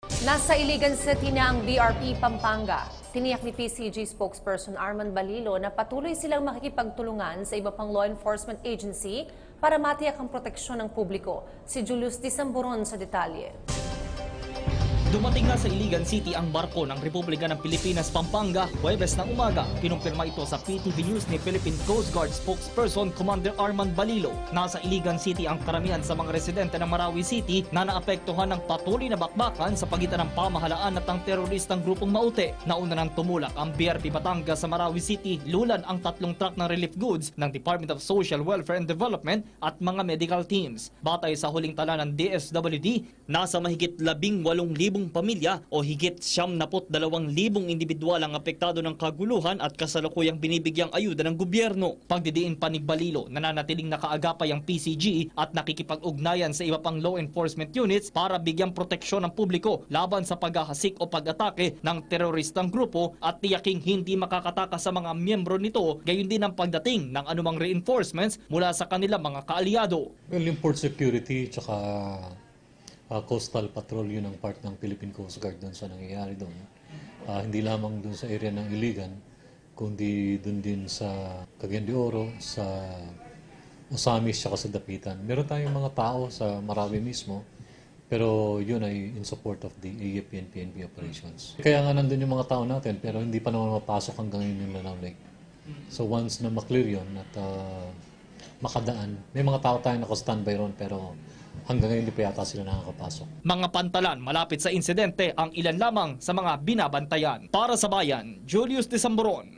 Nasa Iligan City na ang BRP Pampanga. Tiniyak ni PCG spokesperson Arman Balilo na patuloy silang makikipagtulungan sa iba pang law enforcement agency para matiyak ang proteksyon ng publiko. Si Julius Disamboron sa detalye. Dumating na sa Iligan City ang barko ng Republika ng Pilipinas, Pampanga, Huwebes ng umaga. Kinumpirma ito sa PTV News ni Philippine Coast Guard spokesperson Commander Arman Balilo. Nasa Iligan City ang karamihan sa mga residente ng Marawi City na naapektuhan ng patuloy na bakbakan sa pagitan ng pamahalaan at ng teroristang grupong Maute. Nauna nang tumulak ang BRP Batangas sa Marawi City, lulan ang 3 truck ng relief goods ng Department of Social Welfare and Development at mga medical teams. Batay sa huling tala ng DSWD, nasa mahigit 18,000 pamilya o higit 72,000 individual ang apektado ng kaguluhan at kasalukuyang binibigyang ayuda ng gobyerno. Pagdidiin pa ni Balilo, nananatiling nakaagapay ang PCG at nakikipag-ugnayan sa iba pang law enforcement units para bigyang proteksyon ng publiko laban sa paghahasik o pag-atake ng teroristang grupo at tiyaking hindi makakatakas sa mga miyembro nito, gayon din ang pagdating ng anumang reinforcements mula sa kanilang mga kaalyado. Well, yung port security tsaka coastal patrol, yun ang part ng Philippine Coast Guard doon sa nangyayari doon. Hindi lamang doon sa area ng Iligan, kundi doon din sa Cagayan de Oro, sa Osamis, tsaka sa Dapitan. Meron tayong mga tao sa Marawi mismo, pero yun ay in support of the AFP and PNP operations. Kaya nga nandun yung mga tao natin, pero hindi pa naman mapasok hanggang yun yung Lanao Lake. So once na maklear yun at makadaan, may mga tao tayong naka-standby ron, pero hanggang ngayon hindi pa yata sila nakakapasok. Mga pantalan malapit sa insidente ang ilan lamang sa mga binabantayan. Para sa Bayan, Julius Disamboron.